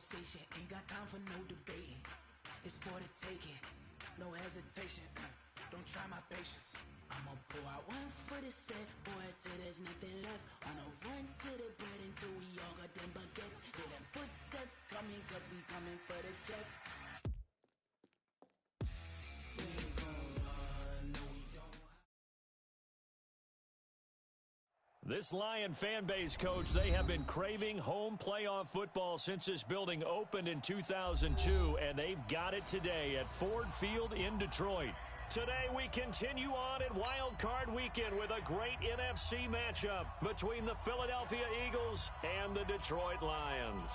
conversation, ain't got time for no debating. It's for the taking, no hesitation. Don't try my patience. I'ma pour out one for the set, boy, till there's nothing left. On a run to the bread until we all got them baguettes. Hear them footsteps coming, cause we coming for the check. We ain't gon' run, no we don't. This Lion fan base, Coach, they have been craving home playoff football since this building opened in 2002, and they've got it today at Ford Field in Detroit. Today we continue on in Wild Card Weekend with a great NFC matchup between the Philadelphia Eagles and the Detroit Lions.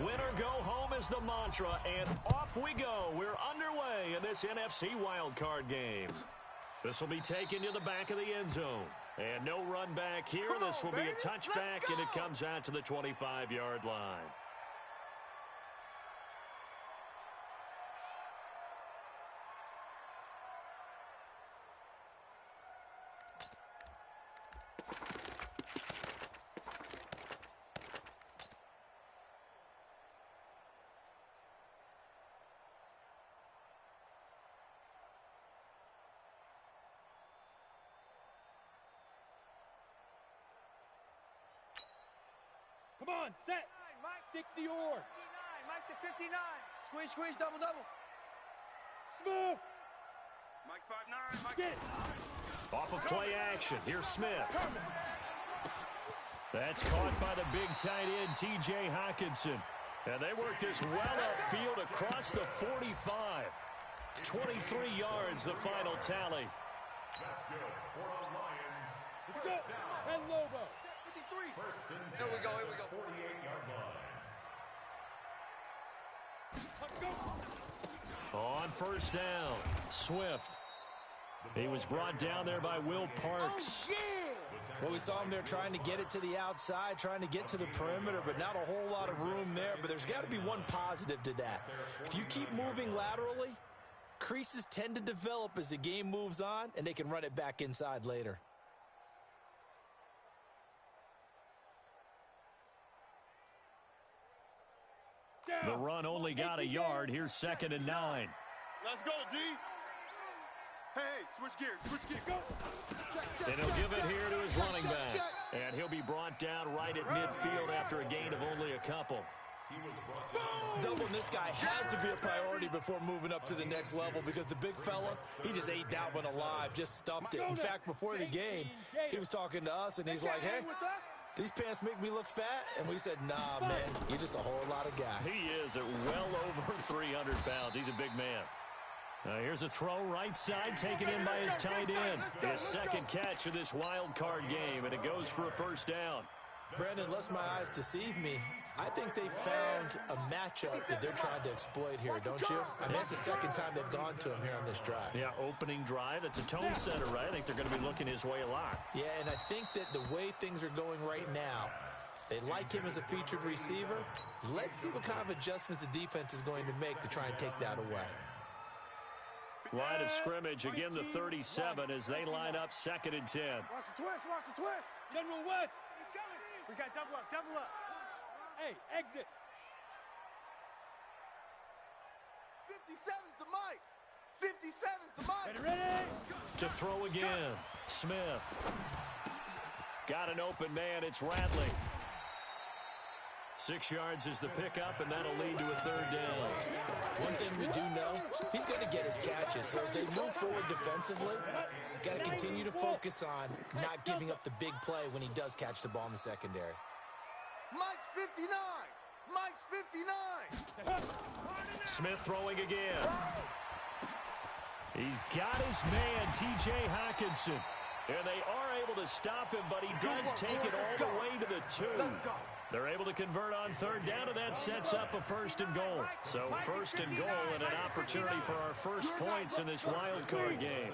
Winner go home is the mantra, and off we go. We're underway in this NFC wildcard game. This will be taken to the back of the end zone. And no run back here. This will be a touchback, and it comes out to the 25-yard line. Come on, set. 60 or. 59, Mike's at 59. Squeeze, squeeze, double, double. Smith. Mike's 5'9", Mike. Get. Off of play action, here's Smith. That's caught by the big tight end, T.J. Hockenson. And they work this well upfield across the 45. 23 yards, the final tally. That's good for the Lions. Let's go. 10 Lobo. 53. First and 10 Here we go, here we go. 48-yard line. Let's go. On first down, Swift. He was brought down there by Will Parks. Oh, yeah. Well, we saw him there trying to get it to the outside, trying to get to the perimeter, but not a whole lot of room there. But there's got to be one positive to that. If you keep moving laterally, creases tend to develop as the game moves on, and they can run it back inside later. The run only got a yard. Here's 2nd and 9. Let's go, D. Hey, switch gears, switch gears. Go. And he'll give it here to his running back. And he'll be brought down right at midfield after a gain of only a couple. Doubling this guy has to be a priority before moving up to the next level because the big fella, he just ate that one alive, just stuffed it. In fact, before the game, he was talking to us, and he's like, hey, these pants make me look fat? And we said, nah, man, you're just a whole lot of guy. He is at well over 300 pounds. He's a big man. Here's a throw right side, taken in by his tight end. His second catch of this wild card game, and it goes for a first down. Brandon, unless my eyes deceive me, I think they found a matchup that they're trying to exploit here, don't you? I mean, that's the second time they've gone to him here on this drive. Yeah, opening drive. It's a tone setter, right? I think they're going to be looking his way a lot. Yeah, and I think that the way things are going right now, they like him as a featured receiver. Let's see what kind of adjustments the defense is going to make to try and take that away. Line of scrimmage, again the 37 as they line up 2nd and 10. Watch the twist, watch the twist. General West. He's coming. We got double up, double up. Hey, exit. 57's the mic. 57's the mic. Ready? To throw again, Smith. Got an open man, it's Radley. 6 yards is the pickup, and that'll lead to a 3rd down. One thing we do know, he's going to get his catches. So as they move forward defensively, got to continue to focus on not giving up the big play when he does catch the ball in the secondary. Mike's 59. Mike's 59. Smith throwing again. He's got his man, T.J. Hockenson. And they are able to stop him, but he does take it all the way to the 2. They're able to convert on 3rd down, and that sets up a 1st and goal. So 1st and goal and an opportunity for our first points in this wild card game.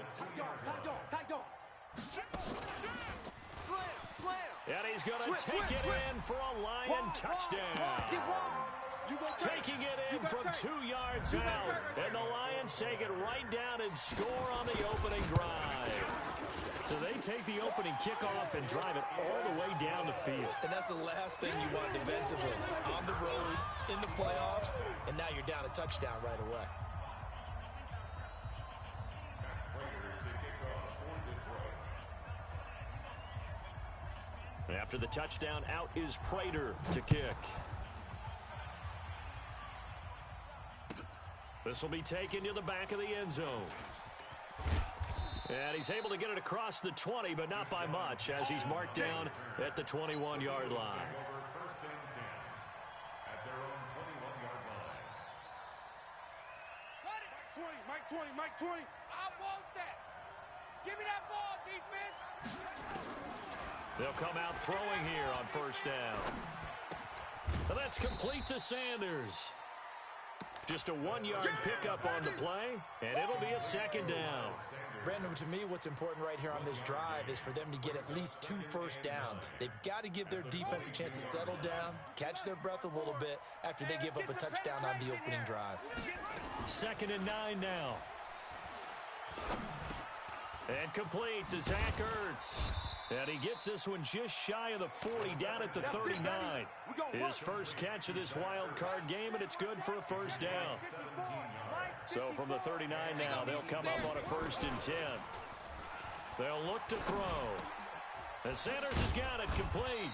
Slam. And he's going to take it in for a Lion touchdown. taking it in from 2 yards out. And the Lions take it right down and score on the opening drive. So they take the opening kickoff and drive it all the way down the field. And that's the last thing you want defensively. On the road, in the playoffs, and now you're down a touchdown right away. After the touchdown, out is Prater to kick. This will be taken to the back of the end zone. And he's able to get it across the 20, but not by much, as he's marked down at the 21-yard line. Mike 20, Mike 20. I want that. Give me that ball, defense. They'll come out throwing here on first down. And that's complete to Sanders. Just a 1-yard pickup on the play, and it'll be a second down. Brandon, to me, what's important right here on this drive is for them to get at least 2 first downs. They've got to give their defense a chance to settle down, catch their breath a little bit after they give up a touchdown on the opening drive. 2nd and 9 now. And complete to Zach Ertz. And he gets this one just shy of the 40, down at the 39. His first catch of this wild card game, and it's good for a first down. So from the 39 now, they'll come up on a 1st and 10. They'll look to throw. And Sanders has got it complete.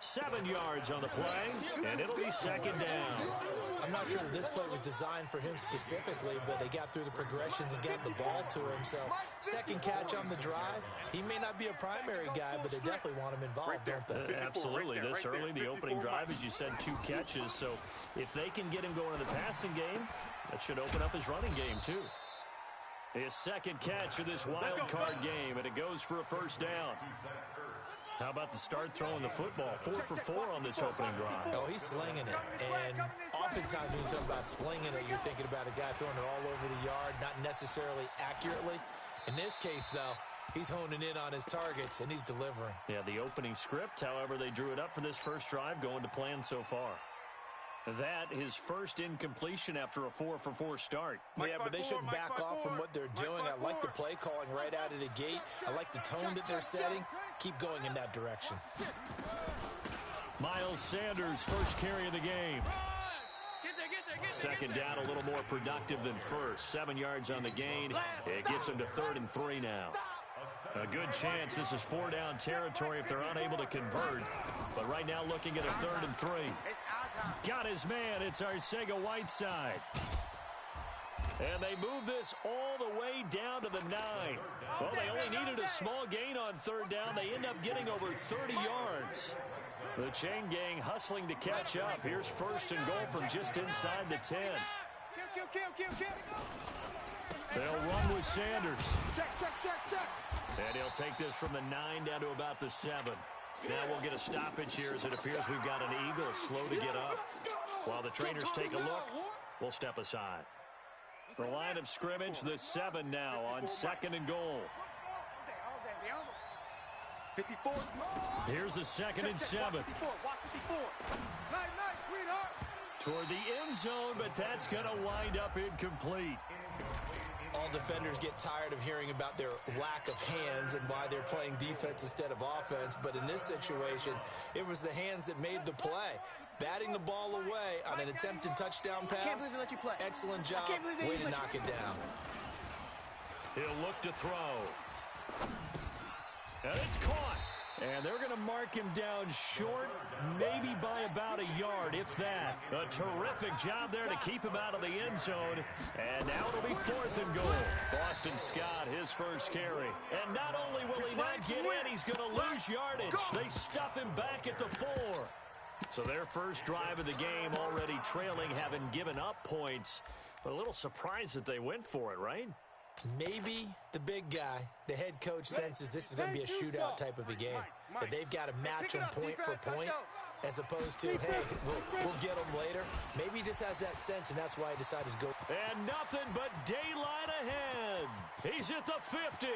7 yards on the play, and it'll be second down. I'm not sure that this play was designed for him specifically, but they got through the progressions and got the ball to him. So, second catch on the drive. He may not be a primary guy, but they definitely want him involved, don't they? Absolutely. This early, the opening drive, as you said, 2 catches. So, if they can get him going in the passing game, that should open up his running game, too. His second catch of this wild card game, and it goes for a first down. How about the start throwing the football? 4 for 4 on this opening drive. Oh, he's slinging it. And oftentimes when you talk about slinging it, you're thinking about a guy throwing it all over the yard, not necessarily accurately. In this case, though, he's honing in on his targets, and he's delivering. Yeah, the opening script, however, they drew it up for this first drive, going to plan so far. That, his first incompletion after a 4 for 4 start. Yeah, but they shouldn't back off from what they're doing. I like the play calling right out of the gate. I like the tone that they're setting. Keep going in that direction. Miles Sanders, first carry of the game. Second down, a little more productive than first. 7 yards on the gain. It gets him to 3rd and 3 now. A good chance this is 4-down territory if they're unable to convert. But right now looking at a 3rd and 3. Got his man. It's Arcega-Whiteside. And they move this all the way down to the 9. Well, they only needed a small gain on 3rd down. They end up getting over 30 yards. The chain gang hustling to catch up. Here's 1st and goal from just inside the 10. They'll run with Sanders. And he'll take this from the 9 down to about the 7. Now we'll get a stoppage here as it appears we've got an Eagle slow to get up. While the trainers take a look, we'll step aside. The line of scrimmage, the 7 now on 2nd and goal. 54. Here's the 2nd and 7. 54. Watch 54. Nice, sweetheart. Toward the end zone, but that's going to wind up incomplete. All defenders get tired of hearing about their lack of hands and why they're playing defense instead of offense. But in this situation, it was the hands that made the play. Batting the ball away on an attempted touchdown pass. I can't believe they let you play. Excellent job. Way to knock it down. He'll look to throw. And it's caught. And they're going to mark him down short, maybe by about a yard, if that. A terrific job there to keep him out of the end zone. And now it'll be 4th and goal. Boston Scott, his first carry. And not only will he not get in, he's going to lose yardage. They stuff him back at the 4. So their first drive of the game already trailing, having given up points. But a little surprised that they went for it, right? Maybe the big guy, the head coach, senses this is going to be a shootout type of a game. That they've got to match them point for point, as opposed to, hey, we'll get them later. Maybe he just has that sense, and that's why he decided to go. And nothing but daylight ahead. He's at the 50,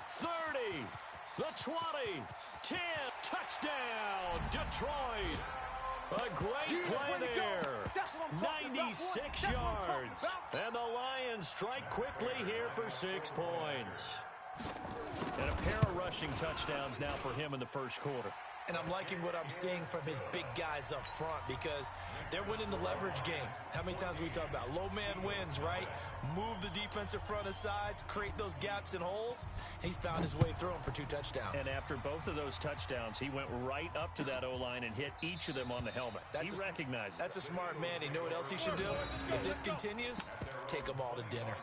30, the 20, 10, touchdown, Detroit. A great play there. 96 yards. And the Lions strike quickly here for 6 points. And a pair of rushing touchdowns now for him in the first quarter. And I'm liking what I'm seeing from his big guys up front because they're winning the leverage game. How many times we talk about low man wins, right? Move the defensive front aside, create those gaps and holes. He's found his way through them for 2 touchdowns. And after both of those touchdowns, he went right up to that O-line and hit each of them on the helmet. He recognized it. That's a smart man. You know what else he should do? If this continues, take them all to dinner.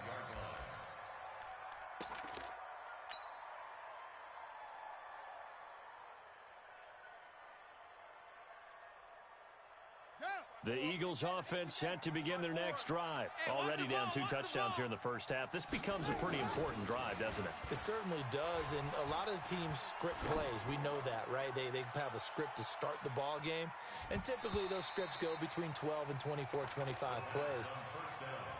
The Eagles offense set to begin their next drive. Already down 2 touchdowns here in the first half. This becomes a pretty important drive, doesn't it? It certainly does, and a lot of the teams script plays. We know that, right? They have a script to start the ball game, and typically those scripts go between 12 and 24, 25 plays.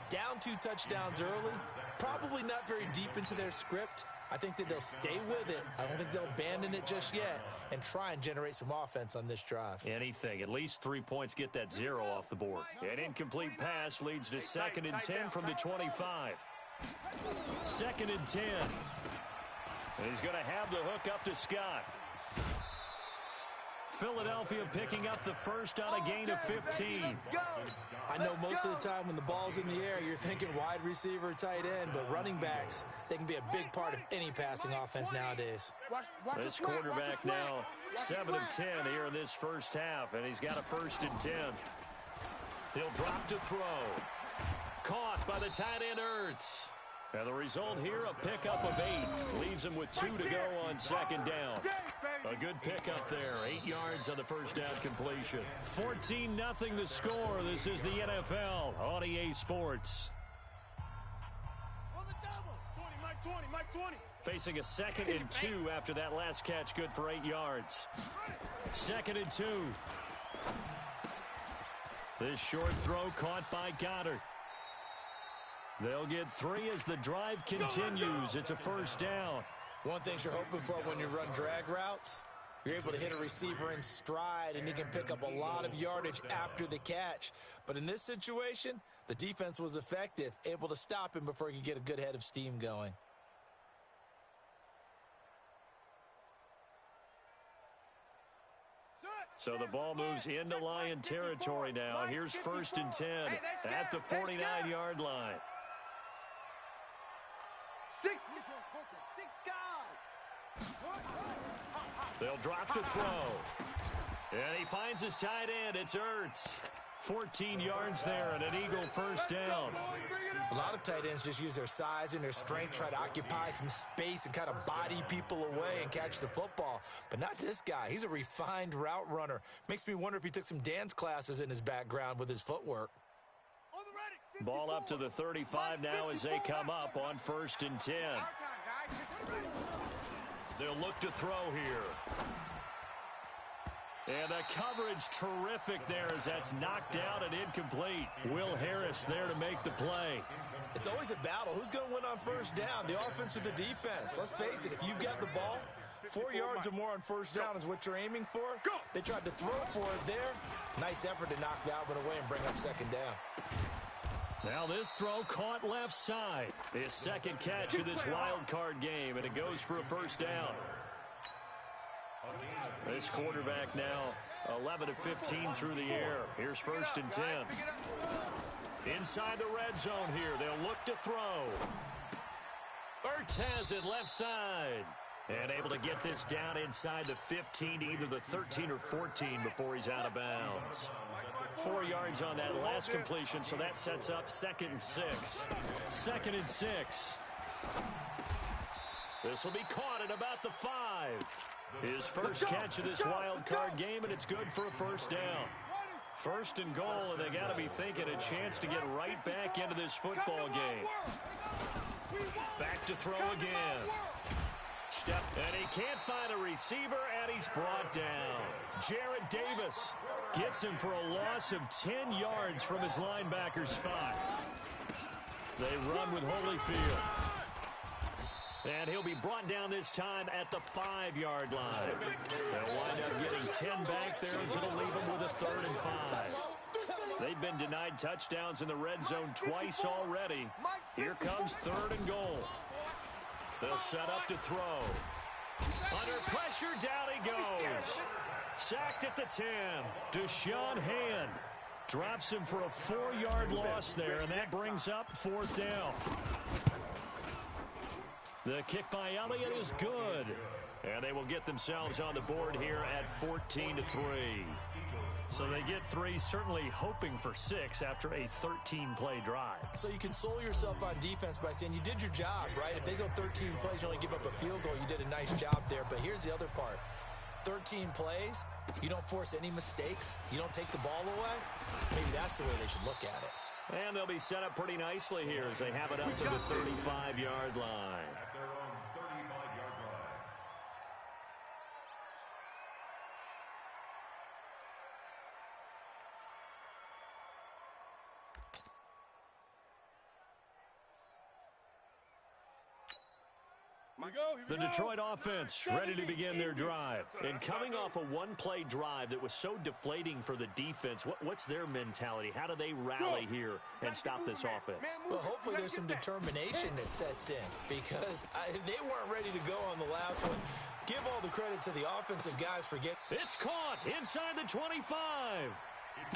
Down 2 touchdowns early, probably not very deep into their script. I think that they'll stay with it. I don't think they'll abandon it just yet and try and generate some offense on this drive. Anything. At least 3 points get that 0 off the board. An incomplete pass leads to 2nd and 10 from the 25. 2nd and 10. And he's going to have the hook up to Scott. Philadelphia picking up the first on a gain of 15. I know most of the time when the ball's in the air, you're thinking wide receiver, tight end, but running backs, they can be a big part of any passing offense nowadays. This quarterback now 7 of 10 here in this first half, and he's got a 1st and 10. He'll drop to throw. Caught by the tight end Ertz. And the result here, a pickup of 8. Leaves him with 2 to go on 2nd down. A good pickup there. 8 yards on the first down completion. 14-0 the score. This is the NFL on EA Sports. On the double. 20, Mike 20. Facing a 2nd and 2 after that last catch, good for 8 yards. 2nd and 2. This short throw caught by Goddard. They'll get 3 as the drive continues. It's a 1st down. One thing you're hoping for when you run drag routes, you're able to hit a receiver in stride, and he can pick up a lot of yardage after the catch. But in this situation, the defense was effective, able to stop him before he could get a good head of steam going. So the ball moves into Lion territory now. Here's 1st and 10 at the 49-yard line. 6 guys. They'll drop to throw. And he finds his tight end. It's Ertz. 14 yards there and an Eagle 1st down. A lot of tight ends just use their size and their strength, try to occupy some space and kind of body people away and catch the football. But not this guy. He's a refined route runner. Makes me wonder if he took some dance classes in his background with his footwork. Ball up to the 35 now as they come up on 1st and 10. They'll look to throw here. And the coverage terrific there as that's knocked out and incomplete. Will Harris there to make the play. It's always a battle. Who's going to win on 1st down, the offense or the defense? Let's face it, if you've got the ball, 4 yards or more on 1st down is what you're aiming for. They tried to throw for it there. Nice effort to knock that one away and bring up 2nd down. Now this throw caught left side. His 2nd catch of this wild card game, and it goes for a 1st down. This quarterback now 11 of 15 through the air. Here's 1st and 10. Inside the red zone here. They'll look to throw. Ertz has it left side. And able to get this down inside the 15 to either the 13 or 14 before he's out of bounds. 4 yards on that last completion, so that sets up 2nd and 6. 2nd and 6. This will be caught at about the 5. His first catch of this wild card game, and it's good for a 1st down. 1st and goal, and they got to be thinking a chance to get right back into this football game. Back to throw again. Step, and he can't find a receiver, and he's brought down. Jared Davis gets him for a loss of 10 yards from his linebacker spot. They run with Holyfield. And he'll be brought down this time at the 5-yard line. They'll wind up getting 10 back there, as it'll leave them with a 3rd and 5. They've been denied touchdowns in the red zone twice already. Here comes 3rd and goal. They'll set up to throw. Under pressure, down he goes. Sacked at the 10. Deshaun Hand drops him for a 4-yard loss there, and that brings up 4th down. The kick by Elliott is good. And they will get themselves on the board here at 14-3. So they get 3, certainly hoping for 6 after a 13-play drive. So you console yourself on defense by saying you did your job, right? If they go 13 plays, you only give up a field goal, you did a nice job there. But here's the other part. 13 plays, you don't force any mistakes, you don't take the ball away. Maybe that's the way they should look at it. And they'll be set up pretty nicely here as they have it up to the 35-yard line. At their own 35-yard line. The Detroit offense ready to begin their drive. And coming off a 1-play drive that was so deflating for the defense, what's their mentality? How do they rally here and stop this offense? Well, hopefully there's some determination that sets in, because they weren't ready to go on the last one. Give all the credit to the offensive guys for getting... It's caught inside the 25.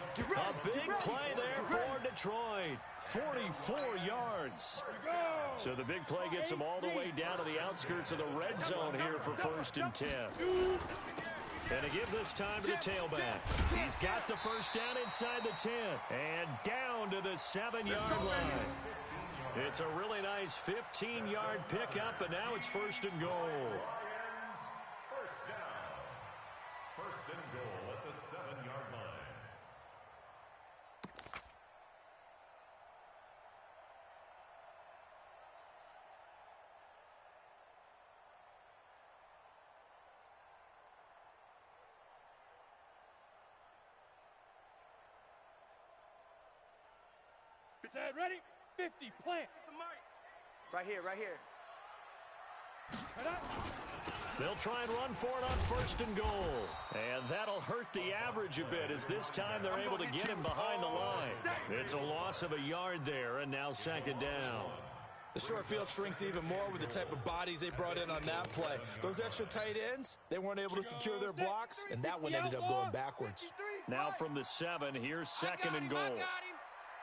A big play there for Detroit. 44 yards. So the big play gets them all the way down to the outskirts of the red zone here for 1st and 10. And to give this time to the tailback. He's got the first down inside the 10. And down to the 7-yard line. It's a really nice 15-yard pickup, and now it's 1st and goal. First down. 1st and goal at the 7-yard line. Set, ready? 50, plant. Right here, right here. Right up. They'll try and run for it on 1st and goal. And that'll hurt the average a bit, as this time they're able to get him behind the line. It's a loss of a yard there, and now 2nd down. The short field shrinks even more with the type of bodies they brought in on that play. Those extra tight ends, they weren't able to secure their blocks, and that one ended up going backwards. Now from the 7, here's 2nd and goal.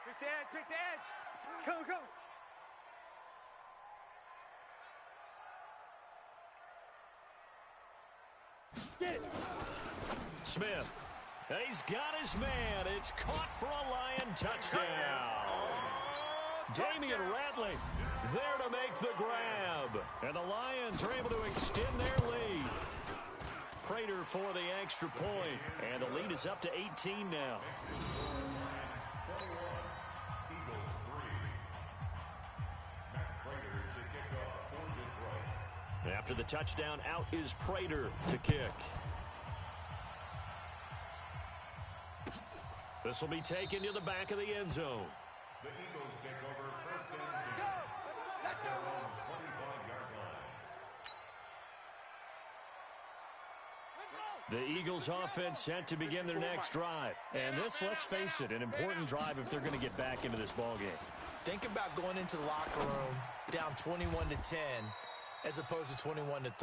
Quick the edge. Go. Get it. Smith. And he's got his man. It's caught for a Lion touchdown. Damian Ratley there to make the grab. And the Lions are able to extend their lead. Prater for the extra point. And the lead is up to 18 now. Eagles 3. Matt Prater to kick off for Detroit. After the touchdown, out is Prater to kick. This will be taken to the back of the end zone. The Eagles take over 1st and 10. Let's go. 25-yard line. The Eagles offense set to begin their next drive. And this, let's face it, an important drive if they're going to get back into this ballgame. Think about going into the locker room down 21-10 as opposed to 21-3.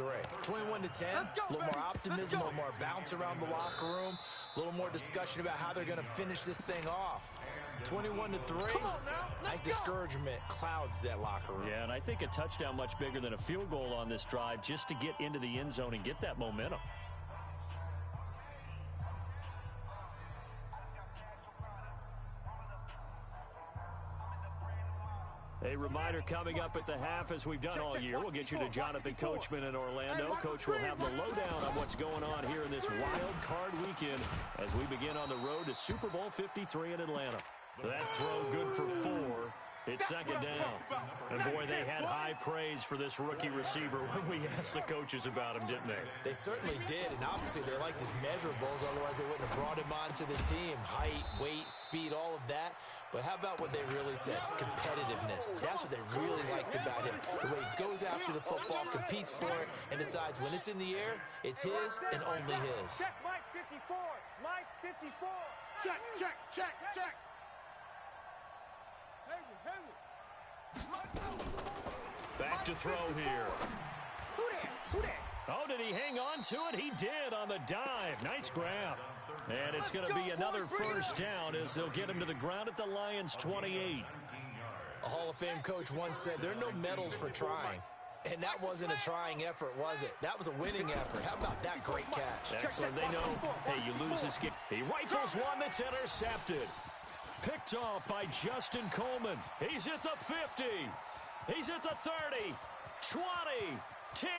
21-10, a little more optimism, a little more bounce around the locker room, a little more discussion about how they're going to finish this thing off. 21-3, I think discouragement clouds that locker room. Yeah, and I think a touchdown much bigger than a field goal on this drive just to get into the end zone and get that momentum. A reminder coming up at the half, as we've done all year. We'll get you to Jonathan Coachman in Orlando. Coach will have the lowdown on what's going on here in this wild card weekend as we begin on the road to Super Bowl 53 in Atlanta. That throw good for 4. It's second down. And, boy, they had high praise for this rookie receiver when we asked the coaches about him, didn't they? They certainly did, and obviously they liked his measurables. Otherwise, they wouldn't have brought him onto the team. Height, weight, speed, all of that. But how about what they really said? Competitiveness. That's what they really liked about him. The way he goes after the football, competes for it, and decides when it's in the air, it's his and only his. Check Mike 54. Mike 54. Check, check, check, check. Back to throw here. Who that? Who that? Oh, did he hang on to it? He did on the dive. Nice grab. And it's going to be another first down as they'll get him to the ground at the Lions' 28. A Hall of Fame coach once said, there are no medals for trying. And that wasn't a trying effort, was it? That was a winning effort. How about that great catch? Excellent. They know, hey, you lose this game. He rifles one that's intercepted. Picked off by Justin Coleman. He's at the 50. He's at the 30. 20. 10.